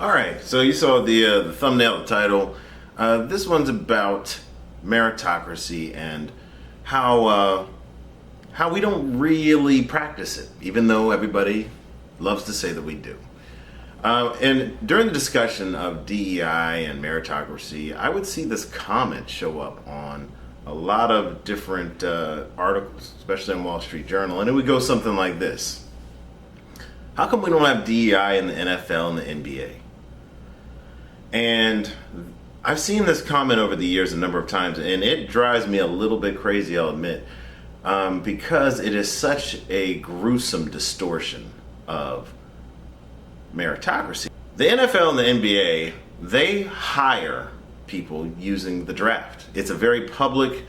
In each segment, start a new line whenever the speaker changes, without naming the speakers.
All right, so you saw the thumbnail, the title. This one's about meritocracy and how we don't really practice it, even though everybody loves to say that we do. And during the discussion of DEI and meritocracy, I would see this comment show up on a lot of different articles, especially in Wall Street Journal, and it would go something like this: how come we don't have DEI in the NFL and the NBA? And I've seen this comment over the years a number of times, and it drives me a little bit crazy, I'll admit, because it is such a gruesome distortion of meritocracy. The NFL and the NBA, they hire people using the draft. It's a very public,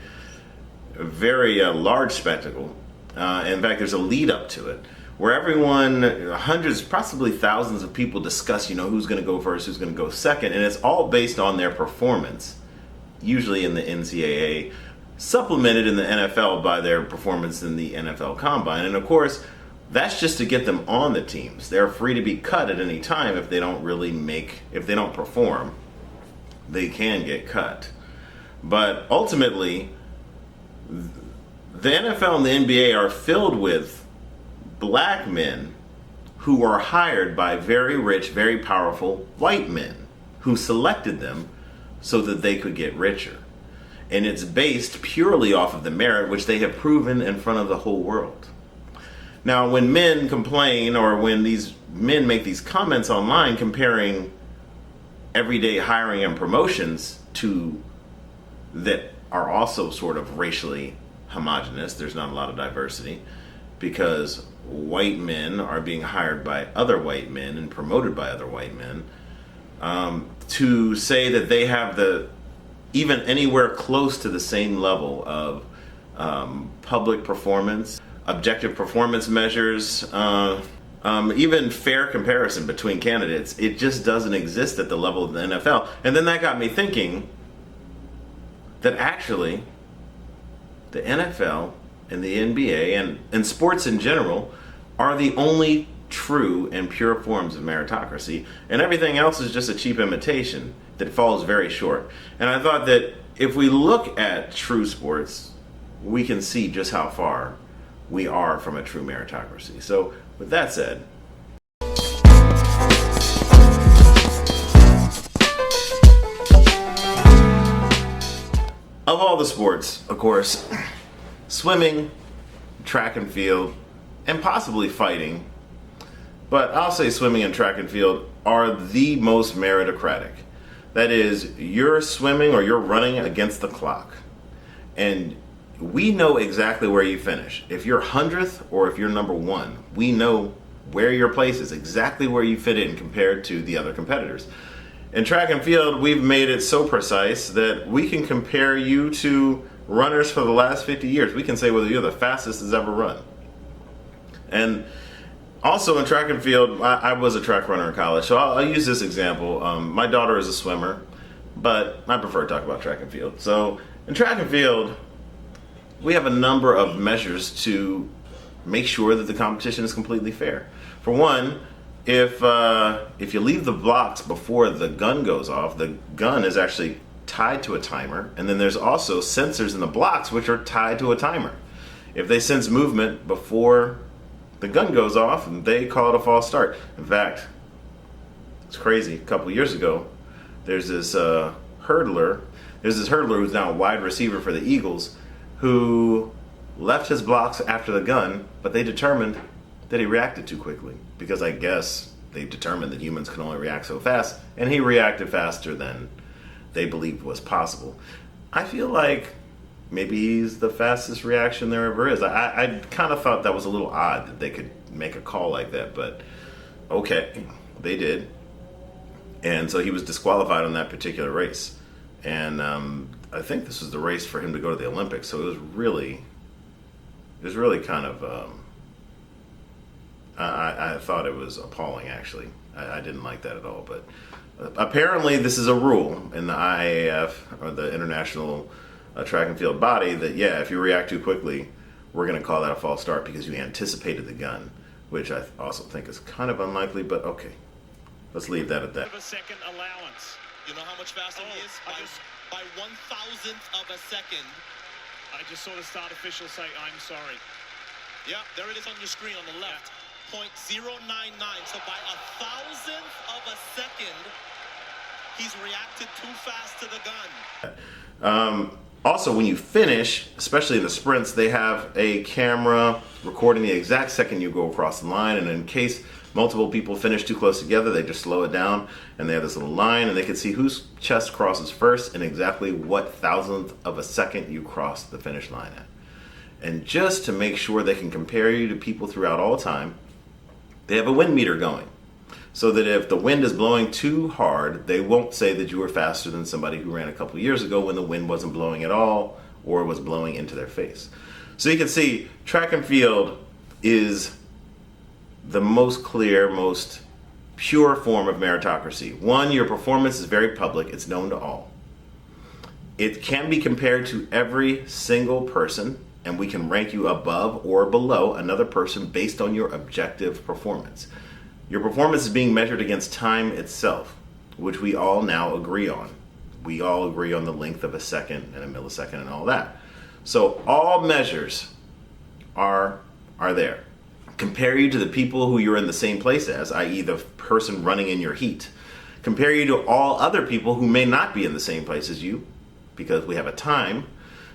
very large spectacle. In fact, there's a lead up to it where everyone, hundreds, possibly thousands of people discuss, who's going to go first, who's going to go second, and it's all based on their performance, usually in the NCAA, supplemented in the NFL by their performance in the NFL Combine. And of course, that's just to get them on the teams. They're free to be cut at any time if they don't if they don't perform, they can get cut. But ultimately, the NFL and the NBA are filled with black men who are hired by very rich, very powerful white men who selected them so that they could get richer. And it's based purely off of the merit, which they have proven in front of the whole world. Now, when men complain, or when these men make these comments online comparing everyday hiring and promotions to that are also sort of racially homogenous, there's not a lot of diversity, because white men are being hired by other white men and promoted by other white men, to say that they have even anywhere close to the same level of public performance, objective performance measures, even fair comparison between candidates, it just doesn't exist at the level of the NFL. And then that got me thinking that actually the NFL and the NBA and sports in general are the only true and pure forms of meritocracy, and everything else is just a cheap imitation that falls very short. And I thought that if we look at true sports, we can see just how far we are from a true meritocracy. So with that said, of all the sports, of course, swimming, track and field, and possibly fighting, but I'll say swimming and track and field are the most meritocratic. That is, you're swimming or you're running against the clock, and we know exactly where you finish. If you're 100th or if you're number one, we know where your place is, exactly where you fit in compared to the other competitors. In track and field, we've made it so precise that we can compare you to runners for the last 50 years. We can say whether you're the fastest that's ever run. And also in track and field, I was a track runner in college, so I'll use this example. My daughter is a swimmer, but I prefer to talk about track and field. So in track and field, we have a number of measures to make sure that the competition is completely fair. For one, if you leave the blocks before the gun goes off, the gun is actually tied to a timer, and then there's also sensors in the blocks which are tied to a timer. If they sense movement before the gun goes off, they call it a false start. In fact, it's crazy. A couple years ago, there's this hurdler who's now a wide receiver for the Eagles, who left his blocks after the gun, but they determined that he reacted too quickly, because I guess they determined that humans can only react so fast, and he reacted faster than they believed was possible. I feel like maybe he's the fastest reaction there ever is. I kind of thought that was a little odd that they could make a call like that, but okay, they did. And so he was disqualified on that particular race. And I think this was the race for him to go to the Olympics, so it was really kind of, I thought it was appalling, actually. I didn't like that at all, but apparently this is a rule in the IAF, or the International Track and Field body, that if you react too quickly, we're going to call that a false start because you anticipated the gun, which I also think is kind of unlikely, but okay. let's leave that at that.
Of a second allowance.
You know how much faster he is? By 1,000th of a second.
I just saw the start official say, I'm sorry.
Yeah, there it is on your screen on the left. 0.099. So by 1,000th of a second, he's reacted too fast to the gun.
Also, when you finish, especially in the sprints, they have a camera recording the exact second you go across the line, and in case multiple people finish too close together, they just slow it down, and they have this little line, and they can see whose chest crosses first and exactly what thousandth of a second you cross the finish line at. And just to make sure they can compare you to people throughout all time, they have a wind meter going, so that if the wind is blowing too hard, they won't say that you were faster than somebody who ran a couple years ago when the wind wasn't blowing at all or was blowing into their face. So you can see track and field is the most clear, most pure form of meritocracy. One, your performance is very public, it's known to all. It can be compared to every single person, and we can rank you above or below another person based on your objective performance. Your performance is being measured against time itself, which we all now agree on. We all agree on the length of a second and a millisecond and all that. So all measures are there. Compare you to the people who you're in the same place as, i.e. the person running in your heat. Compare you to all other people who may not be in the same place as you, because we have a time.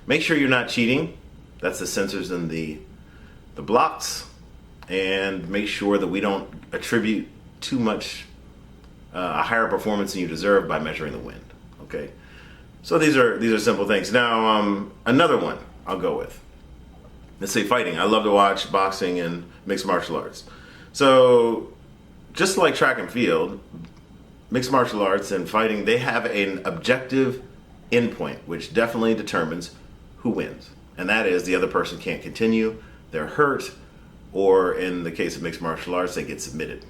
Make sure you're not cheating. That's the sensors and the blocks. And make sure that we don't attribute too much a higher performance than you deserve by measuring the wind. Okay, so these are simple things. Now another one I'll go with. Let's say fighting. I love to watch boxing and mixed martial arts. So just like track and field, mixed martial arts and fighting, they have an objective endpoint which definitely determines who wins, and that is the other person can't continue, they're hurt, or in the case of mixed martial arts, they get submitted.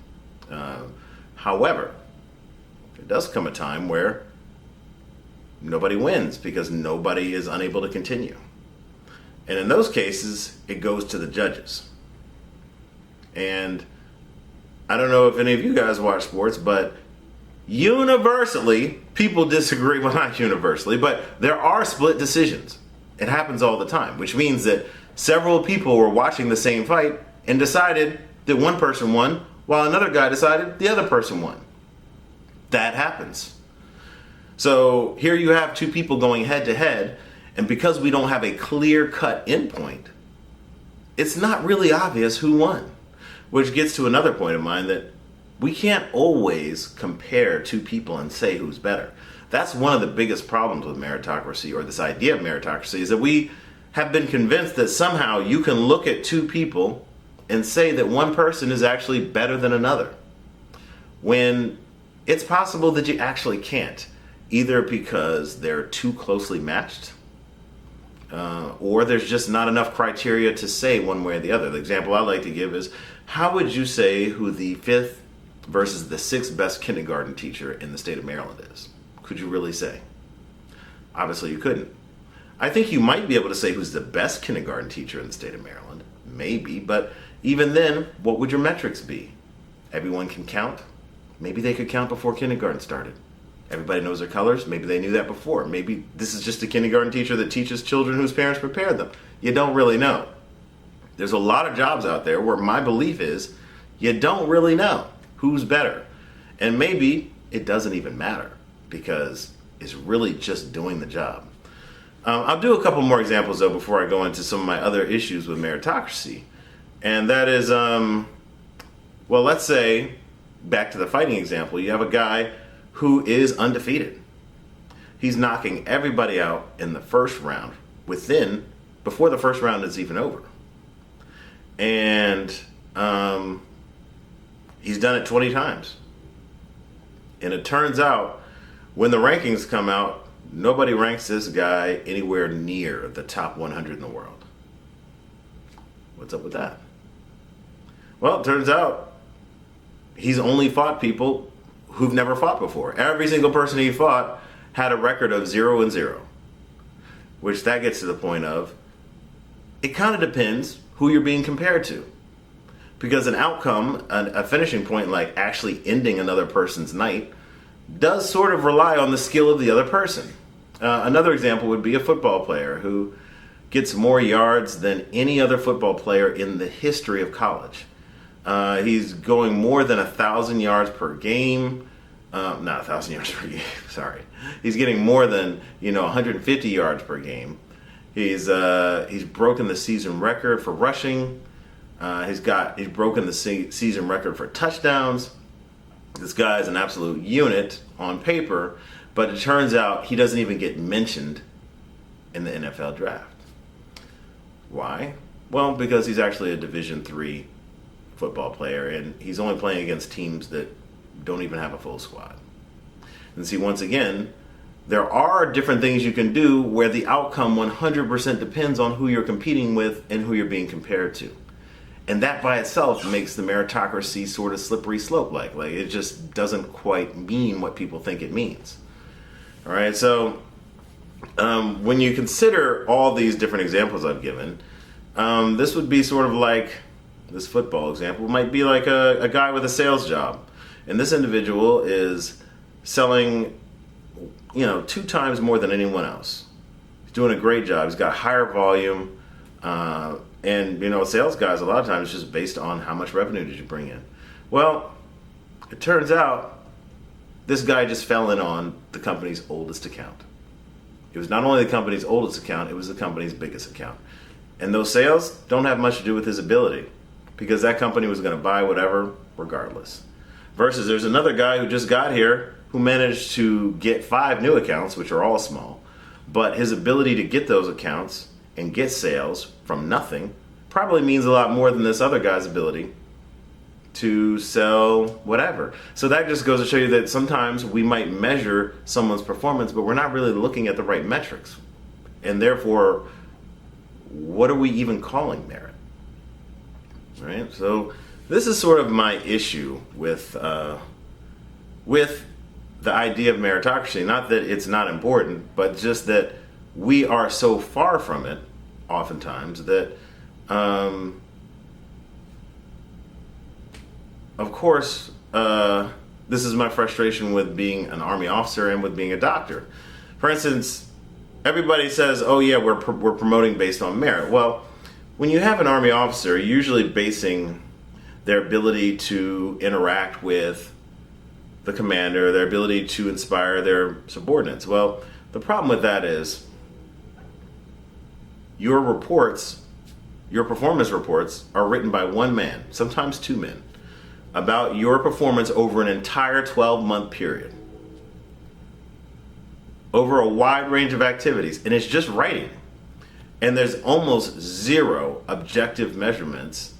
However, there does come a time where nobody wins because nobody is unable to continue. And in those cases, it goes to the judges. And I don't know if any of you guys watch sports, but universally, people disagree, well, not universally, but there are split decisions. It happens all the time, which means that several people were watching the same fight and decided that one person won while another guy decided the other person won. That happens. So here you have two people going head to head, and because we don't have a clear-cut endpoint, it's not really obvious who won. Which gets to another point of mine, that we can't always compare two people and say who's better. That's one of the biggest problems with meritocracy, or this idea of meritocracy, is that we have been convinced that somehow you can look at two people and say that one person is actually better than another, when it's possible that you actually can't, either because they're too closely matched, or there's just not enough criteria to say one way or the other. The example I like to give is, how would you say who the 5th versus the 6th best kindergarten teacher in the state of Maryland is? Could you really say? Obviously you couldn't. I think you might be able to say who's the best kindergarten teacher in the state of Maryland, maybe, but even then, what would your metrics be? Everyone can count? Maybe they could count before kindergarten started. Everybody knows their colors? Maybe they knew that before. Maybe this is just a kindergarten teacher that teaches children whose parents prepared them. You don't really know. There's a lot of jobs out there where my belief is you don't really know who's better. And maybe it doesn't even matter because it's really just doing the job. I'll do a couple more examples though before I go into some of my other issues with meritocracy. And that is, well, let's say, back to the fighting example, you have a guy who is undefeated. He's knocking everybody out in the first round before the first round is even over. And he's done it 20 times. And it turns out, when the rankings come out, nobody ranks this guy anywhere near the top 100 in the world. What's up with that? Well, it turns out he's only fought people who've never fought before. Every single person he fought had a record of 0-0. Which that gets to the point of, it kind of depends who you're being compared to. Because an outcome, a finishing point like actually ending another person's night, does sort of rely on the skill of the other person. Another example would be a football player who gets more yards than any other football player in the history of college. He's going more than 1,000 yards per game. Not 1,000 yards per game, sorry. He's getting more than 150 yards per game. He's broken the season record for rushing. He's broken the season record for touchdowns. This guy is an absolute unit on paper, but it turns out he doesn't even get mentioned in the NFL draft. Why? Well, because he's actually a Division III football player, and he's only playing against teams that don't even have a full squad. And see, once again, there are different things you can do where the outcome 100% depends on who you're competing with and who you're being compared to. And that by itself makes the meritocracy sort of slippery slope like it just doesn't quite mean what people think it means. All right, so when you consider all these different examples I've given, this would be sort of like this football example might be like a guy with a sales job. And this individual is selling, 2 times more than anyone else. He's doing a great job. He's got higher volume. And sales guys, a lot of times, it's just based on how much revenue did you bring in. Well, it turns out this guy just fell in on the company's oldest account. It was not only the company's oldest account, it was the company's biggest account. And those sales don't have much to do with his ability, because that company was going to buy whatever regardless. Versus there's another guy who just got here who managed to get 5 new accounts, which are all small, but his ability to get those accounts and get sales from nothing probably means a lot more than this other guy's ability to sell whatever. So that just goes to show you that sometimes we might measure someone's performance, but we're not really looking at the right metrics. And therefore, what are we even calling merit? Right? So this is sort of my issue with the idea of meritocracy. Not that it's not important, but just that we are so far from it oftentimes that of course, this is my frustration with being an Army officer and with being a doctor. For instance, everybody says, oh yeah, we're promoting based on merit. Well, when you have an Army officer, you're usually basing their ability to interact with the commander, their ability to inspire their subordinates. Well, the problem with that is your reports, your performance reports, are written by one man, sometimes 2 men, about your performance over an entire 12-month period, over a wide range of activities, and it's just writing. And there's almost zero objective measurements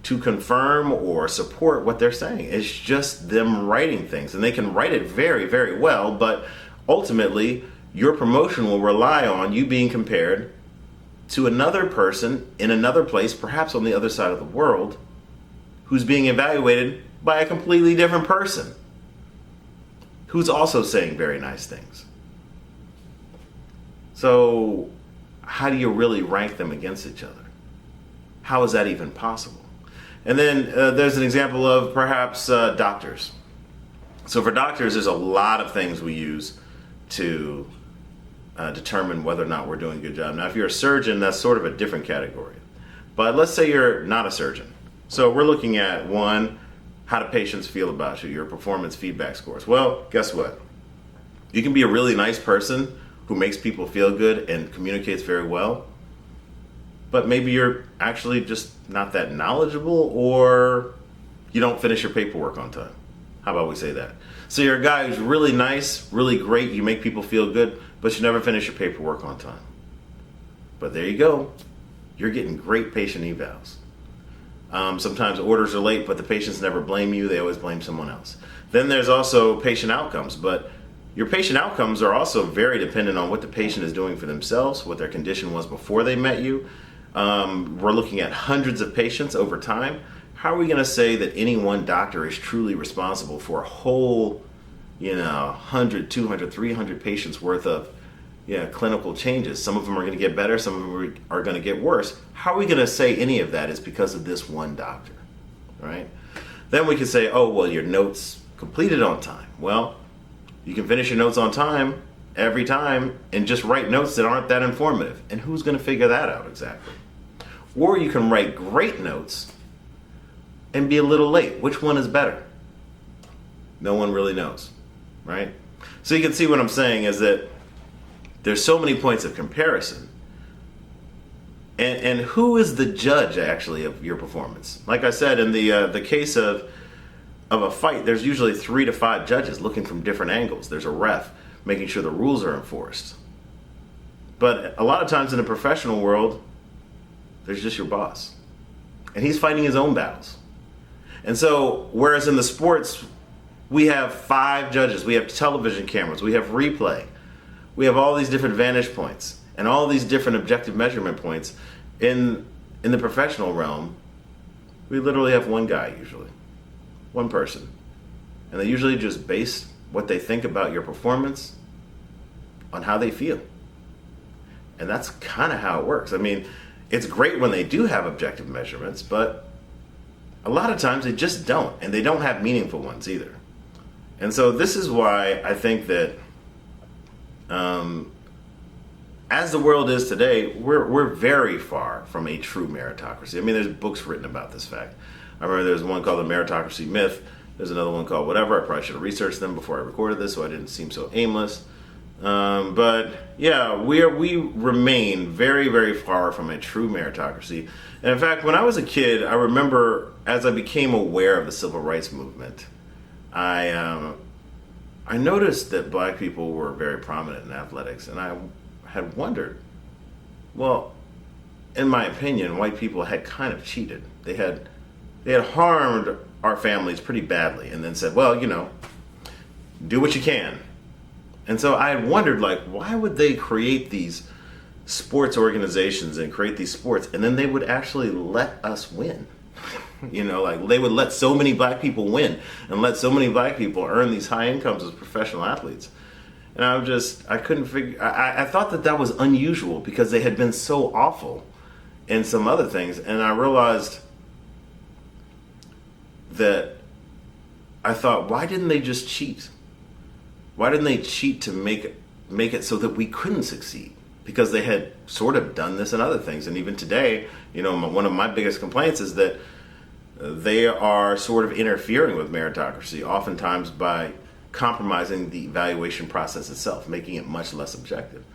to confirm or support what they're saying. It's just them writing things, and they can write it very, very well, but ultimately your promotion will rely on you being compared to another person in another place, perhaps on the other side of the world, who's being evaluated by a completely different person who's also saying very nice things. So how do you really rank them against each other? How is that even possible? And then there's an example of perhaps doctors. So for doctors, there's a lot of things we use to determine whether or not we're doing a good job. Now, if you're a surgeon, that's sort of a different category. But let's say you're not a surgeon. So we're looking at, 1, how do patients feel about you, your performance feedback scores. Well, guess what? You can be a really nice person who makes people feel good and communicates very well, but maybe you're actually just not that knowledgeable, or you don't finish your paperwork on time. How about we say that? So you're a guy who's really nice, really great, you make people feel good, but you never finish your paperwork on time. But there you go. You're getting great patient evals. Sometimes orders are late, but the patients never blame you. They always blame someone else. Then there's also patient outcomes, but your patient outcomes are also very dependent on what the patient is doing for themselves, what their condition was before they met you. We're looking at hundreds of patients over time. How are we going to say that any one doctor is truly responsible for a whole, 100, 200, 300 patients worth of clinical changes? Some of them are going to get better, some of them are going to get worse. How are we going to say any of that is because of this one doctor? right? Then we can say, oh, well, your notes completed on time. Well, you can finish your notes on time every time and just write notes that aren't that informative. And who's going to figure that out exactly? Or you can write great notes and be a little late. Which one is better? No one really knows, right? So you can see what I'm saying is that there's so many points of comparison. And who is the judge actually of your performance? Like I said, in the case of a fight, there's usually 3 to 5 judges looking from different angles. There's a ref making sure the rules are enforced. But a lot of times in the professional world, there's just your boss. And he's fighting his own battles. And so, whereas in the sports, we have 5 judges, we have television cameras, we have replay, we have all these different vantage points, and all these different objective measurement points. In the professional realm, we literally have one guy usually, one person. And they usually just base what they think about your performance on how they feel. And that's kind of how it works. I mean, it's great when they do have objective measurements, but a lot of times they just don't, and they don't have meaningful ones either. And so this is why I think that as the world is today, we're very far from a true meritocracy. I mean, there's books written about this fact. I remember there's one called The Meritocracy Myth. There's another one called whatever. I probably should have researched them before I recorded this so I didn't seem so aimless. But yeah, we remain very, very far from a true meritocracy. And in fact, when I was a kid, I remember as I became aware of the civil rights movement, I noticed that black people were very prominent in athletics, and I had wondered, well, in my opinion, white people had kind of cheated. They had harmed our families pretty badly, and then said, well, do what you can. And so I had wondered, like, why would they create these sports organizations and create these sports, and then they would actually let us win? Like they would let so many black people win and let so many black people earn these high incomes as professional athletes. And I couldn't figure, I thought that was unusual because they had been so awful in some other things. And I realized that I thought, why didn't they just cheat? Why didn't they cheat to make it so that we couldn't succeed? Because they had sort of done this in other things. And even today, one of my biggest complaints is that they are sort of interfering with meritocracy, oftentimes by compromising the evaluation process itself, making it much less objective.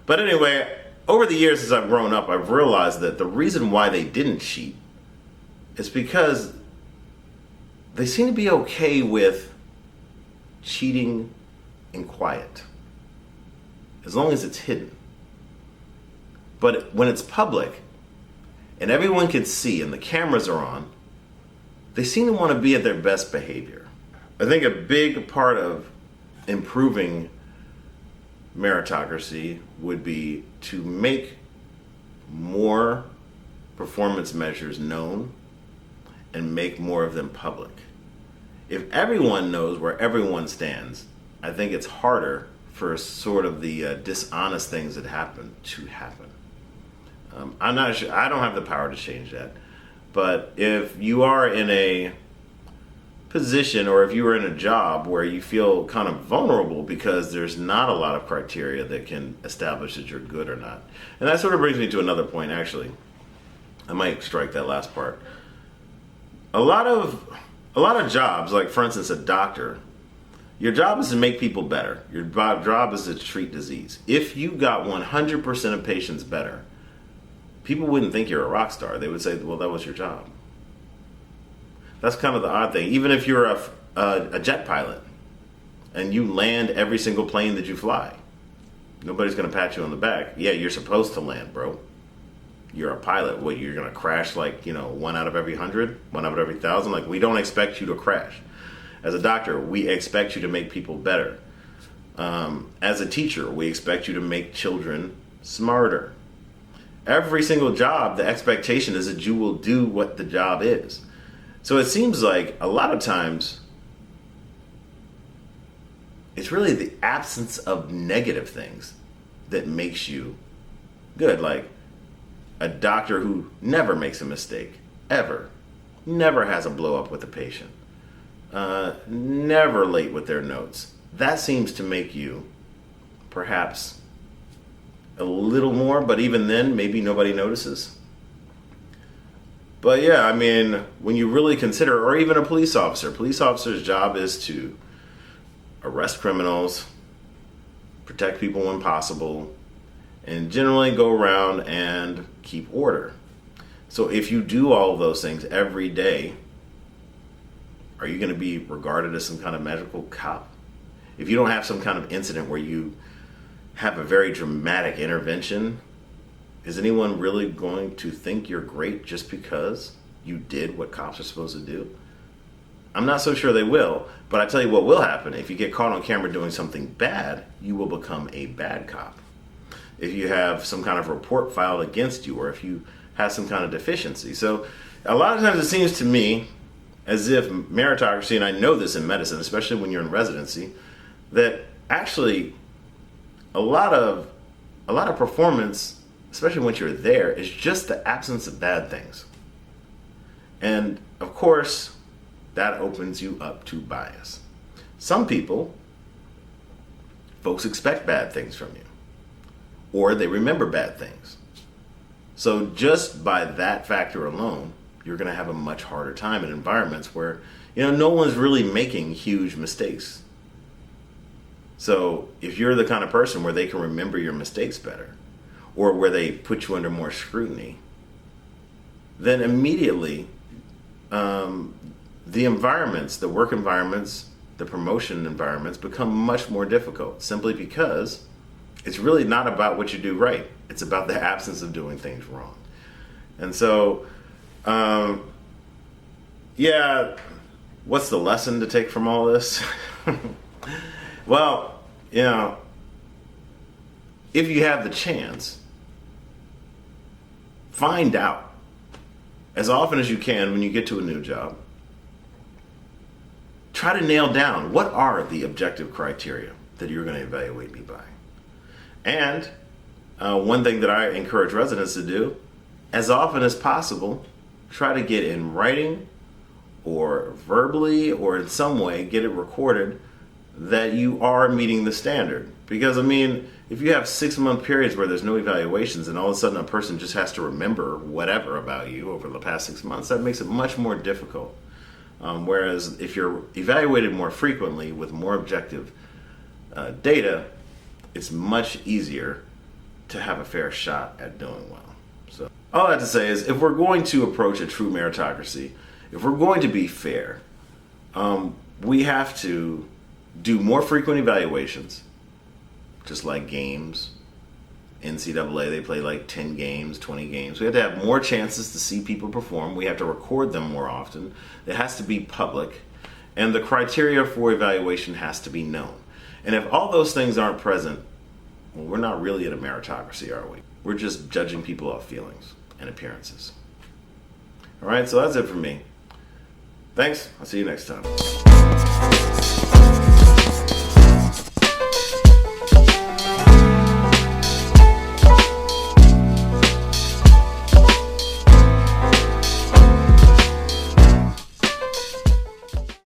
But anyway, over the years as I've grown up, I've realized that the reason why they didn't cheat is because they seem to be okay with cheating in quiet, as long as it's hidden. But when it's public and everyone can see and the cameras are on, they seem to want to be at their best behavior. I think a big part of improving meritocracy would be to make more performance measures known and make more of them public. If everyone knows where everyone stands, I think it's harder for sort of the dishonest things that happen to happen. I'm not sure, I don't have the power to change that. But if you are in a position or if you are in a job where you feel kind of vulnerable because there's not a lot of criteria that can establish that you're good or not. And that sort of brings me to another point, actually. I might strike that last part. A lot of jobs, like for instance a doctor, your job is to make people better. Your job is to treat disease. If you got 100% of patients better, people wouldn't think you're a rock star. They would say, well, that was your job. That's kind of the odd thing. Even if you're a jet pilot and you land every single plane that you fly, nobody's going to pat you on the back. Yeah, you're supposed to land, bro. You're a pilot. What, you're going to crash like, 1 out of every 100, 1 out of every 1,000? Like, we don't expect you to crash. As a doctor, we expect you to make people better. As a teacher, we expect you to make children smarter. Every single job, the expectation is that you will do what the job is. So it seems like a lot of times it's really the absence of negative things that makes you good. Like a doctor who never makes a mistake, ever. never has a blow up with a patient, never late with their notes. That seems to make you perhaps a little more, but even then, maybe nobody notices. But yeah, I mean, when you really consider, or even a police officer's job is to arrest criminals, protect people when possible, and generally go around and keep order. So if you do all of those things every day, are you going to be regarded as some kind of magical cop? If you don't have some kind of incident where you have a very dramatic intervention, is anyone really going to think you're great just because you did what cops are supposed to do? I'm not so sure they will, but I tell you what will happen. If you get caught on camera doing something bad, you will become a bad cop. If you have some kind of report filed against you, or if you have some kind of deficiency. So a lot of times it seems to me as if meritocracy, and I know this in medicine, especially when you're in residency, that actually a lot of performance, especially once you're there, is just the absence of bad things. And of course, that opens you up to bias. Some folks expect bad things from you, or they remember bad things. So just by that factor alone, you're going to have a much harder time in environments where, no one's really making huge mistakes. So if you're the kind of person where they can remember your mistakes better, or where they put you under more scrutiny, then immediately the environments, the work environments, the promotion environments become much more difficult, simply because it's really not about what you do right. It's about the absence of doing things wrong. And so, what's the lesson to take from all this? Well, if you have the chance, find out as often as you can when you get to a new job. Try to nail down what are the objective criteria that you're going to evaluate me by. And one thing that I encourage residents to do, as often as possible, try to get in writing or verbally or in some way, get it recorded that you are meeting the standard. Because, if you have 6-month periods where there's no evaluations and all of a sudden a person just has to remember whatever about you over the past 6 months, that makes it much more difficult. Whereas if you're evaluated more frequently with more objective data, it's much easier to have a fair shot at doing well. So all I have to say is, if we're going to approach a true meritocracy, if we're going to be fair, we have to do more frequent evaluations, just like games. NCAA, they play like 10 games, 20 games. We have to have more chances to see people perform. We have to record them more often. It has to be public. And the criteria for evaluation has to be known. And if all those things aren't present, well, we're not really in a meritocracy, are we? We're just judging people off feelings and appearances. All right, so that's it for me. Thanks. I'll see you next time.